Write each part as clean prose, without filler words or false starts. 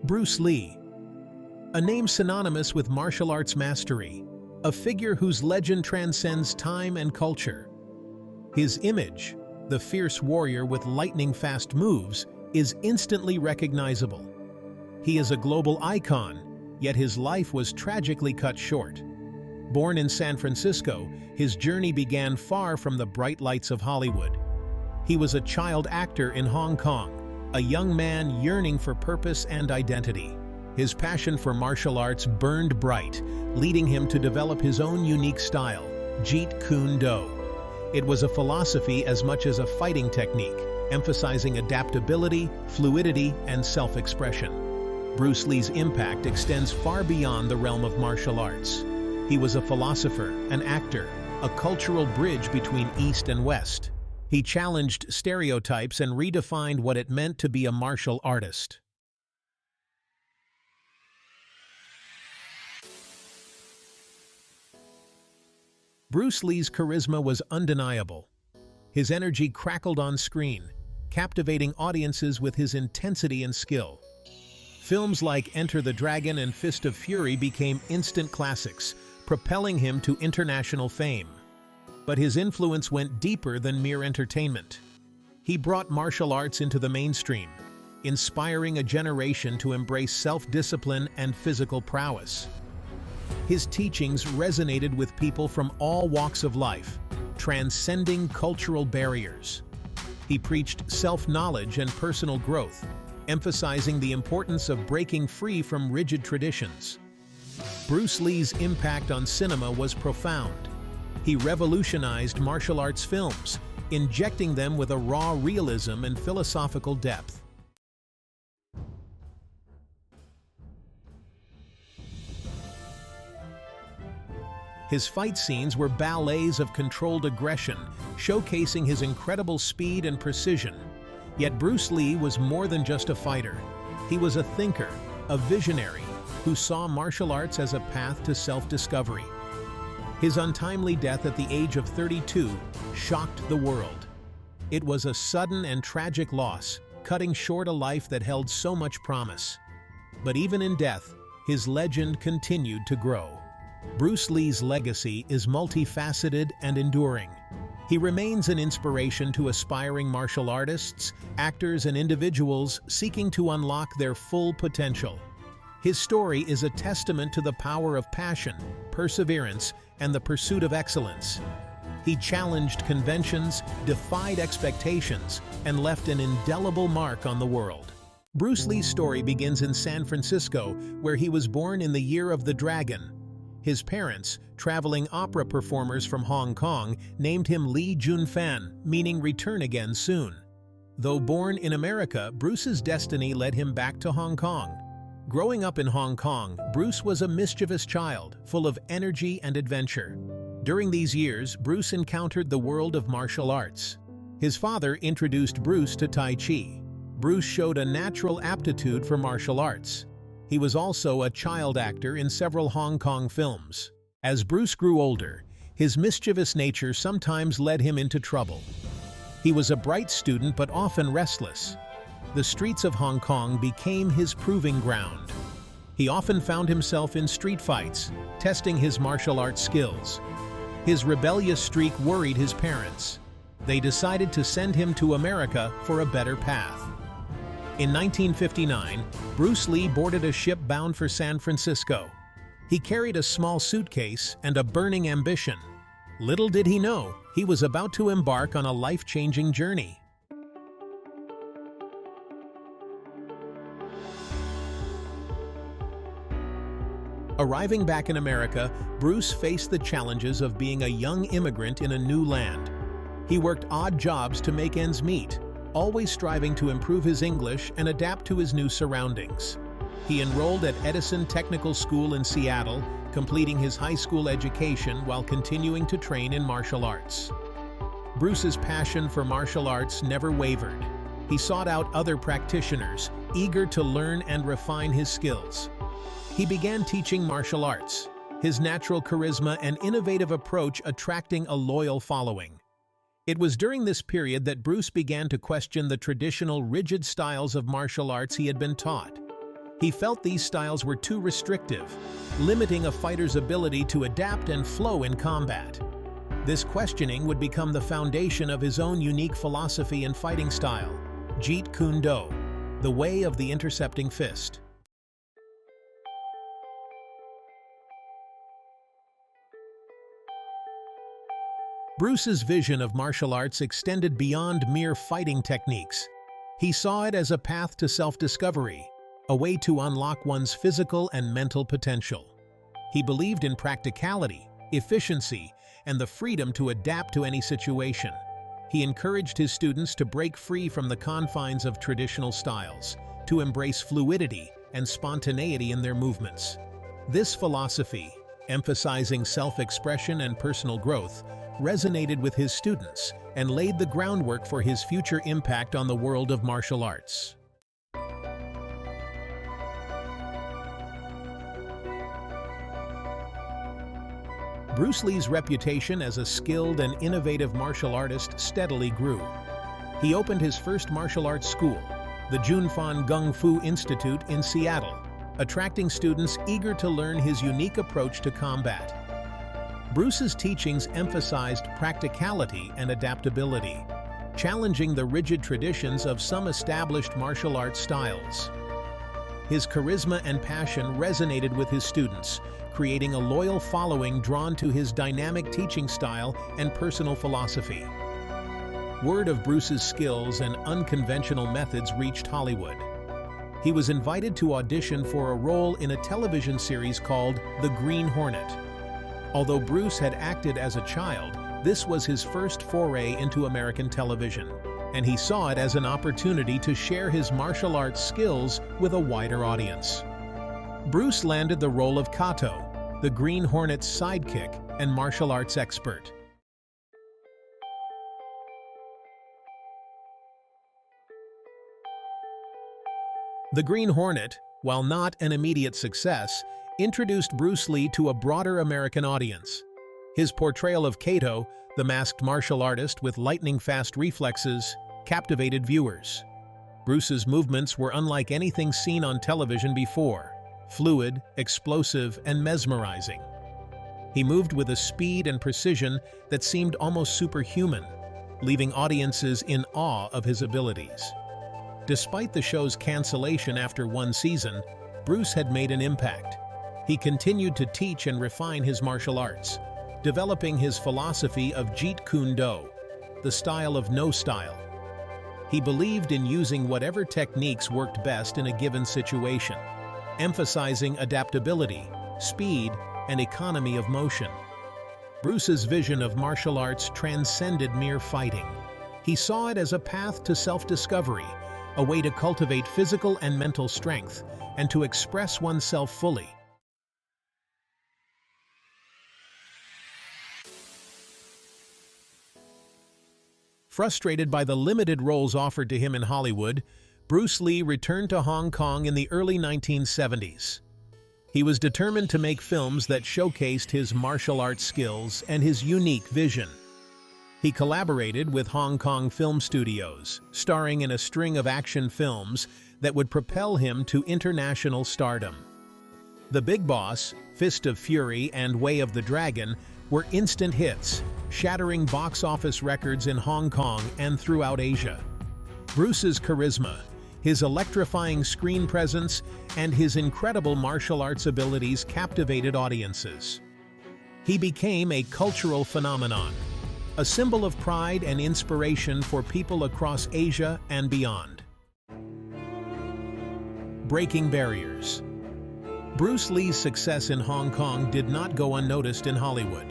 Bruce Lee, a name synonymous with martial arts mastery, a figure whose legend transcends time and culture. His image, the fierce warrior with lightning-fast moves, is instantly recognizable. He is a global icon, yet his life was tragically cut short. Born in San Francisco, his journey began far from the bright lights of Hollywood. He was a child actor in Hong Kong, a young man yearning for purpose and identity. His passion for martial arts burned bright, leading him to develop his own unique style, Jeet Kune Do. It was a philosophy as much as a fighting technique, emphasizing adaptability, fluidity, and self-expression. Bruce Lee's impact extends far beyond the realm of martial arts. He was a philosopher, an actor, a cultural bridge between East and West. He challenged stereotypes and redefined what it meant to be a martial artist. Bruce Lee's charisma was undeniable. His energy crackled on screen, captivating audiences with his intensity and skill. Films like Enter the Dragon and Fist of Fury became instant classics, propelling him to international fame. But his influence went deeper than mere entertainment. He brought martial arts into the mainstream, inspiring a generation to embrace self-discipline and physical prowess. His teachings resonated with people from all walks of life, transcending cultural barriers. He preached self-knowledge and personal growth, emphasizing the importance of breaking free from rigid traditions. Bruce Lee's impact on cinema was profound. He revolutionized martial arts films, injecting them with a raw realism and philosophical depth. His fight scenes were ballets of controlled aggression, showcasing his incredible speed and precision. Yet Bruce Lee was more than just a fighter. He was a thinker, a visionary, who saw martial arts as a path to self-discovery. His untimely death at the age of 32 shocked the world. It was a sudden and tragic loss, cutting short a life that held so much promise. But even in death, his legend continued to grow. Bruce Lee's legacy is multifaceted and enduring. He remains an inspiration to aspiring martial artists, actors, and individuals seeking to unlock their full potential. His story is a testament to the power of passion, perseverance, and the pursuit of excellence. He challenged conventions, defied expectations, and left an indelible mark on the world. Bruce Lee's story begins in San Francisco, where he was born in the Year of the Dragon. His parents, traveling opera performers from Hong Kong, named him Lee Jun-fan, meaning return again soon. Though born in America, Bruce's destiny led him back to Hong Kong. Growing up in Hong Kong, Bruce was a mischievous child, full of energy and adventure. During these years, Bruce encountered the world of martial arts. His father introduced Bruce to Tai Chi. Bruce showed a natural aptitude for martial arts. He was also a child actor in several Hong Kong films. As Bruce grew older, his mischievous nature sometimes led him into trouble. He was a bright student but often restless. The streets of Hong Kong became his proving ground. He often found himself in street fights, testing his martial arts skills. His rebellious streak worried his parents. They decided to send him to America for a better path. In 1959, Bruce Lee boarded a ship bound for San Francisco. He carried a small suitcase and a burning ambition. Little did he know, he was about to embark on a life-changing journey. Arriving back in America, Bruce faced the challenges of being a young immigrant in a new land. He worked odd jobs to make ends meet, always striving to improve his English and adapt to his new surroundings. He enrolled at Edison Technical School in Seattle, completing his high school education while continuing to train in martial arts. Bruce's passion for martial arts never wavered. He sought out other practitioners, eager to learn and refine his skills. He began teaching martial arts, his natural charisma and innovative approach attracting a loyal following. It was during this period that Bruce began to question the traditional rigid styles of martial arts he had been taught. He felt these styles were too restrictive, limiting a fighter's ability to adapt and flow in combat. This questioning would become the foundation of his own unique philosophy and fighting style, Jeet Kune Do, the way of the intercepting fist. Bruce's vision of martial arts extended beyond mere fighting techniques. He saw it as a path to self-discovery, a way to unlock one's physical and mental potential. He believed in practicality, efficiency, and the freedom to adapt to any situation. He encouraged his students to break free from the confines of traditional styles, to embrace fluidity and spontaneity in their movements. This philosophy, emphasizing self-expression and personal growth, resonated with his students and laid the groundwork for his future impact on the world of martial arts. Bruce Lee's reputation as a skilled and innovative martial artist steadily grew. He opened his first martial arts school, the Junfan Gung Fu Institute in Seattle, attracting students eager to learn his unique approach to combat. Bruce's teachings emphasized practicality and adaptability, challenging the rigid traditions of some established martial arts styles. His charisma and passion resonated with his students, creating a loyal following drawn to his dynamic teaching style and personal philosophy. Word of Bruce's skills and unconventional methods reached Hollywood. He was invited to audition for a role in a television series called The Green Hornet. Although Bruce had acted as a child, this was his first foray into American television, and he saw it as an opportunity to share his martial arts skills with a wider audience. Bruce landed the role of Kato, the Green Hornet's sidekick and martial arts expert. The Green Hornet, while not an immediate success, introduced Bruce Lee to a broader American audience. His portrayal of Kato, the masked martial artist with lightning-fast reflexes, captivated viewers. Bruce's movements were unlike anything seen on television before, fluid, explosive, and mesmerizing. He moved with a speed and precision that seemed almost superhuman, leaving audiences in awe of his abilities. Despite the show's cancellation after one season, Bruce had made an impact. He continued to teach and refine his martial arts, developing his philosophy of Jeet Kune Do, the style of no style. He believed in using whatever techniques worked best in a given situation, emphasizing adaptability, speed, and economy of motion. Bruce's vision of martial arts transcended mere fighting. He saw it as a path to self-discovery, a way to cultivate physical and mental strength, and to express oneself fully. Frustrated by the limited roles offered to him in Hollywood, Bruce Lee returned to Hong Kong in the early 1970s. He was determined to make films that showcased his martial arts skills and his unique vision. He collaborated with Hong Kong film studios, starring in a string of action films that would propel him to international stardom. The Big Boss, Fist of Fury, and Way of the Dragon were instant hits, shattering box office records in Hong Kong and throughout Asia. Bruce's charisma, his electrifying screen presence, and his incredible martial arts abilities captivated audiences. He became a cultural phenomenon, a symbol of pride and inspiration for people across Asia and beyond. Breaking barriers. Bruce Lee's success in Hong Kong did not go unnoticed in Hollywood.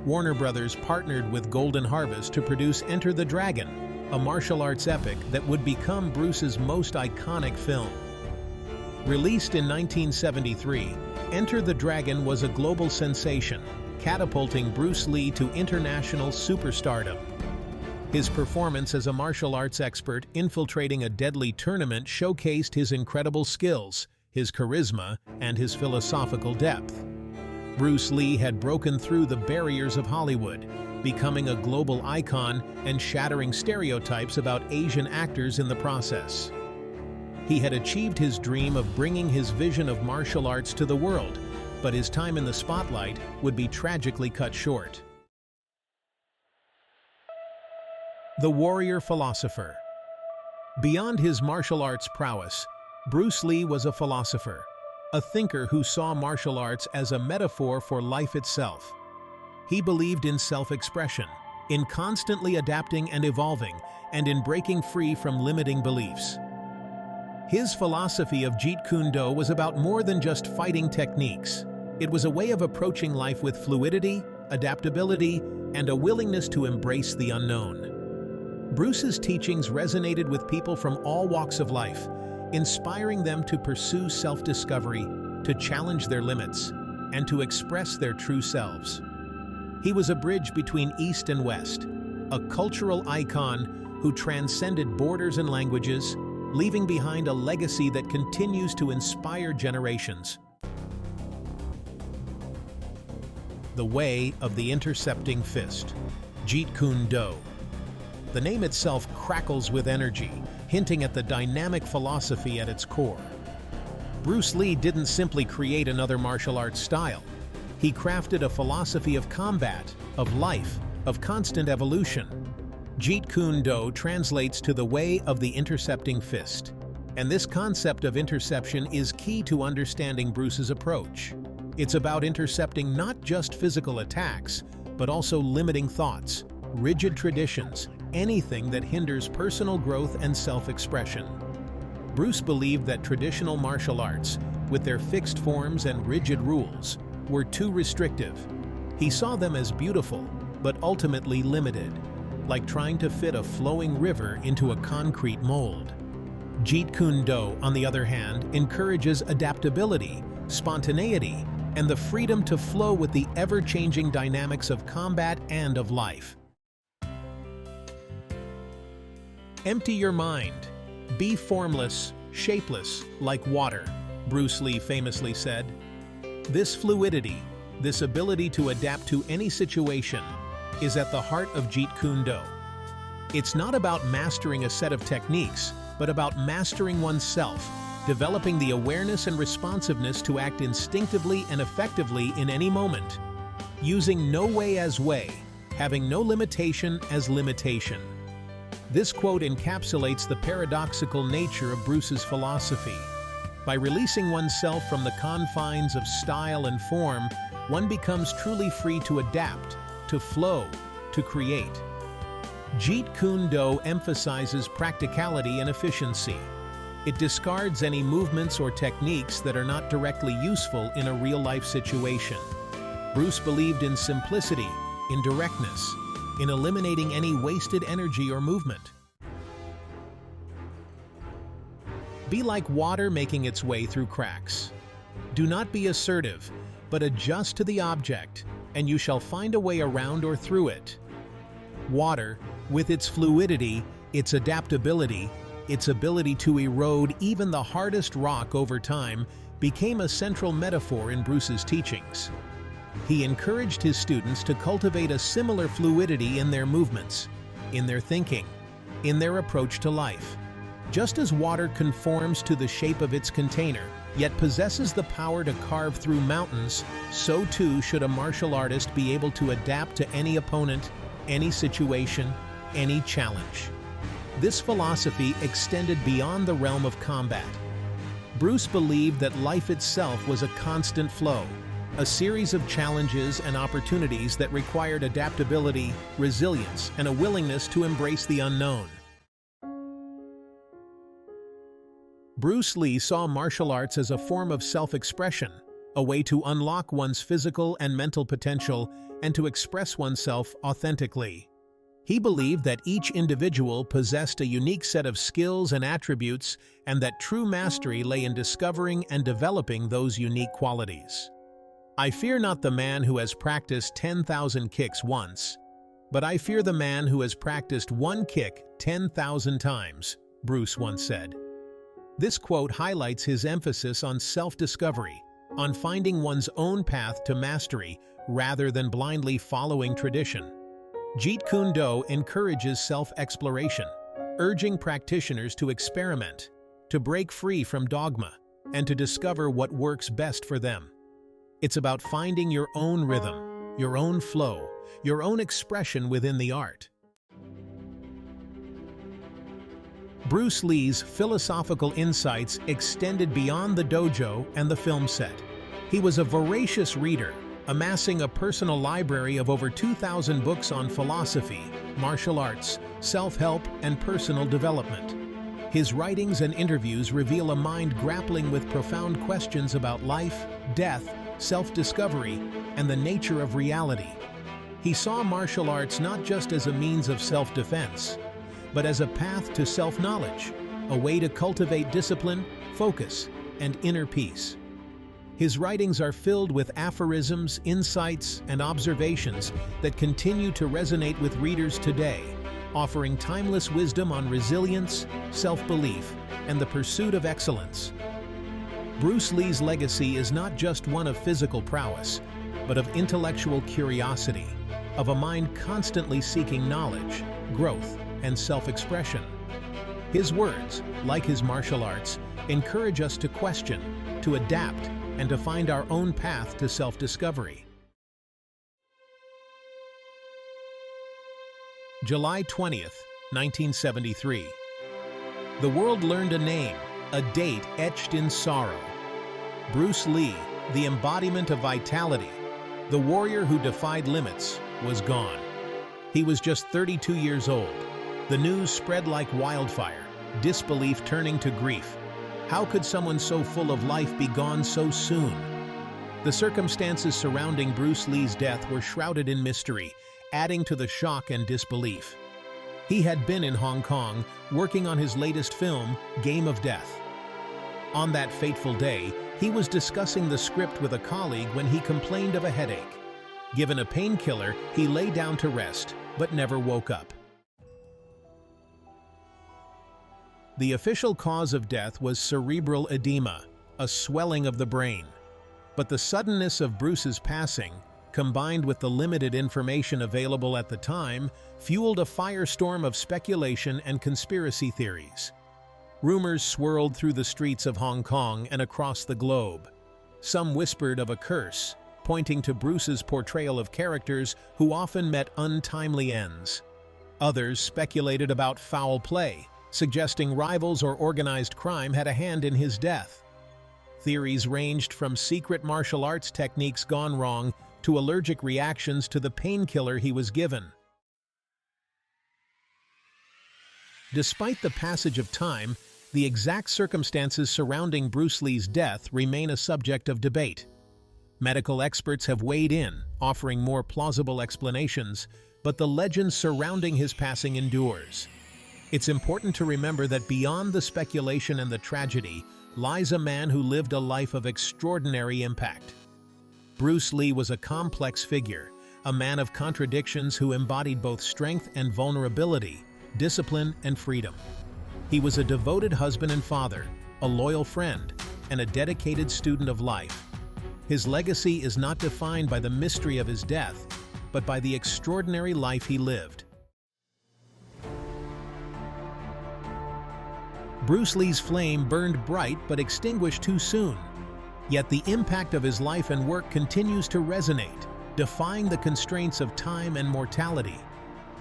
Warner Brothers partnered with Golden Harvest to produce Enter the Dragon, a martial arts epic that would become Bruce's most iconic film. Released in 1973, Enter the Dragon was a global sensation, catapulting Bruce Lee to international superstardom. His performance as a martial arts expert infiltrating a deadly tournament showcased his incredible skills, his charisma, and his philosophical depth. Bruce Lee had broken through the barriers of Hollywood, becoming a global icon and shattering stereotypes about Asian actors in the process. He had achieved his dream of bringing his vision of martial arts to the world, but his time in the spotlight would be tragically cut short. The Warrior-Philosopher. Beyond his martial arts prowess, Bruce Lee was a philosopher, a thinker who saw martial arts as a metaphor for life itself. He believed in self-expression, in constantly adapting and evolving, and in breaking free from limiting beliefs. His philosophy of Jeet Kune Do was about more than just fighting techniques. It was a way of approaching life with fluidity, adaptability, and a willingness to embrace the unknown. Bruce's teachings resonated with people from all walks of life, inspiring them to pursue self-discovery, to challenge their limits, and to express their true selves. He was a bridge between East and West, a cultural icon who transcended borders and languages, leaving behind a legacy that continues to inspire generations. The Way of the Intercepting Fist, Jeet Kune Do. The name itself crackles with energy, hinting at the dynamic philosophy at its core. Bruce Lee didn't simply create another martial arts style. He crafted a philosophy of combat, of life, of constant evolution. Jeet Kune Do translates to the way of the intercepting fist, and this concept of interception is key to understanding Bruce's approach. It's about intercepting not just physical attacks, but also limiting thoughts, rigid traditions, anything that hinders personal growth and self-expression. Bruce believed that traditional martial arts, with their fixed forms and rigid rules, were too restrictive. He saw them as beautiful, but ultimately limited, like trying to fit a flowing river into a concrete mold. Jeet Kune Do, on the other hand, encourages adaptability, spontaneity, and the freedom to flow with the ever-changing dynamics of combat and of life. Empty your mind. Be formless, shapeless, like water, Bruce Lee famously said. This fluidity, this ability to adapt to any situation, is at the heart of Jeet Kune Do. It's not about mastering a set of techniques, but about mastering oneself, developing the awareness and responsiveness to act instinctively and effectively in any moment, using no way as way, having no limitation as limitation. This quote encapsulates the paradoxical nature of Bruce's philosophy. By releasing oneself from the confines of style and form, one becomes truly free to adapt, to flow, to create. Jeet Kune Do emphasizes practicality and efficiency. It discards any movements or techniques that are not directly useful in a real-life situation. Bruce believed in simplicity, in directness, in eliminating any wasted energy or movement. Be like water making its way through cracks. Do not be assertive, but adjust to the object, and you shall find a way around or through it. Water, with its fluidity, its adaptability, its ability to erode even the hardest rock over time, became a central metaphor in Bruce's teachings. He encouraged his students to cultivate a similar fluidity in their movements, in their thinking, in their approach to life. Just as water conforms to the shape of its container, yet possesses the power to carve through mountains, so too should a martial artist be able to adapt to any opponent, any situation, any challenge. This philosophy extended beyond the realm of combat. Bruce believed that life itself was a constant flow, a series of challenges and opportunities that required adaptability, resilience, and a willingness to embrace the unknown. Bruce Lee saw martial arts as a form of self-expression, a way to unlock one's physical and mental potential and to express oneself authentically. He believed that each individual possessed a unique set of skills and attributes, and that true mastery lay in discovering and developing those unique qualities. I fear not the man who has practiced 10,000 kicks once, but I fear the man who has practiced one kick 10,000 times, Bruce once said. This quote highlights his emphasis on self-discovery, on finding one's own path to mastery rather than blindly following tradition. Jeet Kune Do encourages self-exploration, urging practitioners to experiment, to break free from dogma, and to discover what works best for them. It's about finding your own rhythm, your own flow, your own expression within the art. Bruce Lee's philosophical insights extended beyond the dojo and the film set. He was a voracious reader, amassing a personal library of over 2,000 books on philosophy, martial arts, self-help, and personal development. His writings and interviews reveal a mind grappling with profound questions about life, death, self-discovery, and the nature of reality. He saw martial arts not just as a means of self-defense, but as a path to self-knowledge, a way to cultivate discipline, focus, and inner peace. His writings are filled with aphorisms, insights, and observations that continue to resonate with readers today, offering timeless wisdom on resilience, self-belief, and the pursuit of excellence. Bruce Lee's legacy is not just one of physical prowess, but of intellectual curiosity, of a mind constantly seeking knowledge, growth, and self-expression. His words, like his martial arts, encourage us to question, to adapt, and to find our own path to self-discovery. July 20th, 1973. The world learned a name, a date etched in sorrow. Bruce Lee, the embodiment of vitality, the warrior who defied limits, was gone. He was just 32 years old. The news spread like wildfire, disbelief turning to grief. How could someone so full of life be gone so soon? The circumstances surrounding Bruce Lee's death were shrouded in mystery, adding to the shock and disbelief. He had been in Hong Kong, working on his latest film, Game of Death. On that fateful day, he was discussing the script with a colleague when he complained of a headache. Given a painkiller, he lay down to rest, but never woke up. The official cause of death was cerebral edema, a swelling of the brain. But the suddenness of Bruce's passing, combined with the limited information available at the time, fueled a firestorm of speculation and conspiracy theories. Rumors swirled through the streets of Hong Kong and across the globe. Some whispered of a curse, pointing to Bruce's portrayal of characters who often met untimely ends. Others speculated about foul play, suggesting rivals or organized crime had a hand in his death. Theories ranged from secret martial arts techniques gone wrong to allergic reactions to the painkiller he was given. Despite the passage of time, the exact circumstances surrounding Bruce Lee's death remain a subject of debate. Medical experts have weighed in, offering more plausible explanations, but the legend surrounding his passing endures. It's important to remember that beyond the speculation and the tragedy lies a man who lived a life of extraordinary impact. Bruce Lee was a complex figure, a man of contradictions who embodied both strength and vulnerability, discipline and freedom. He was a devoted husband and father, a loyal friend, and a dedicated student of life. His legacy is not defined by the mystery of his death, but by the extraordinary life he lived. Bruce Lee's flame burned bright but extinguished too soon. Yet the impact of his life and work continues to resonate, defying the constraints of time and mortality.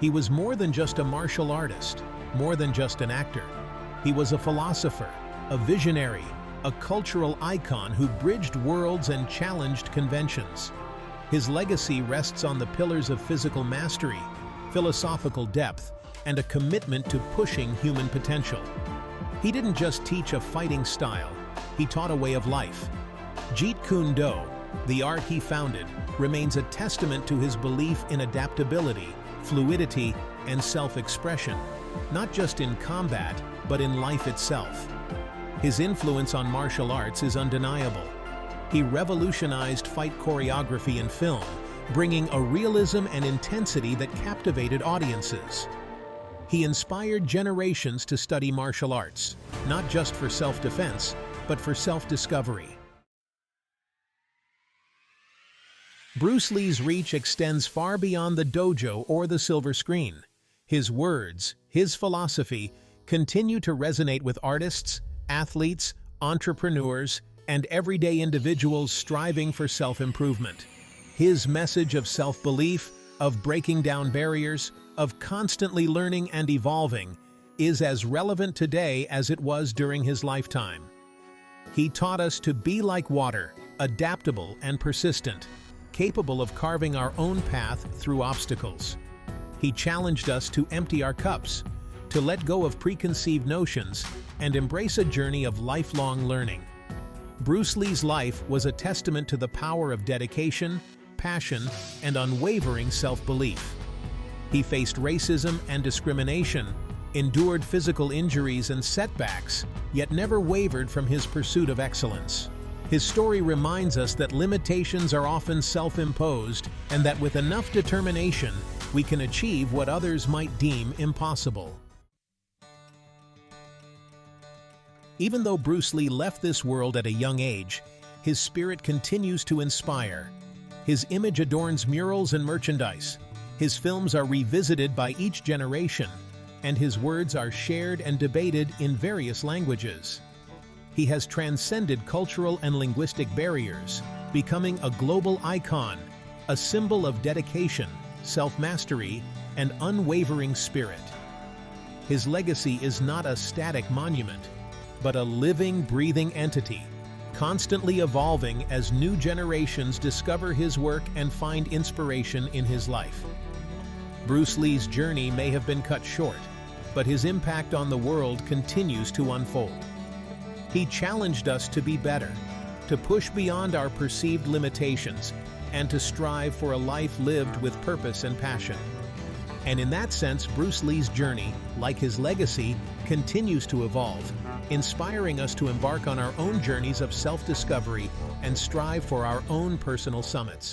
He was more than just a martial artist, more than just an actor. He was a philosopher, a visionary, a cultural icon who bridged worlds and challenged conventions. His legacy rests on the pillars of physical mastery, philosophical depth, and a commitment to pushing human potential. He didn't just teach a fighting style, he taught a way of life. Jeet Kune Do, the art he founded, remains a testament to his belief in adaptability, fluidity, and self-expression, not just in combat, but in life itself. His influence on martial arts is undeniable. He revolutionized fight choreography in film, bringing a realism and intensity that captivated audiences. He inspired generations to study martial arts, not just for self-defense, but for self-discovery. Bruce Lee's reach extends far beyond the dojo or the silver screen. His words, his philosophy, continue to resonate with artists, athletes, entrepreneurs, and everyday individuals striving for self-improvement. His message of self-belief, of breaking down barriers, of constantly learning and evolving, is as relevant today as it was during his lifetime. He taught us to be like water, adaptable and persistent, capable of carving our own path through obstacles. He challenged us to empty our cups, to let go of preconceived notions, and embrace a journey of lifelong learning. Bruce Lee's life was a testament to the power of dedication, passion, and unwavering self-belief. He faced racism and discrimination, endured physical injuries and setbacks, yet never wavered from his pursuit of excellence. His story reminds us that limitations are often self-imposed, and that with enough determination, we can achieve what others might deem impossible. Even though Bruce Lee left this world at a young age, his spirit continues to inspire. His image adorns murals and merchandise. His films are revisited by each generation, and his words are shared and debated in various languages. He has transcended cultural and linguistic barriers, becoming a global icon, a symbol of dedication, self-mastery, and unwavering spirit. His legacy is not a static monument, but a living, breathing entity, constantly evolving as new generations discover his work and find inspiration in his life. Bruce Lee's journey may have been cut short, but his impact on the world continues to unfold. He challenged us to be better, to push beyond our perceived limitations, and to strive for a life lived with purpose and passion. And in that sense, Bruce Lee's journey, like his legacy, continues to evolve, inspiring us to embark on our own journeys of self-discovery and strive for our own personal summits.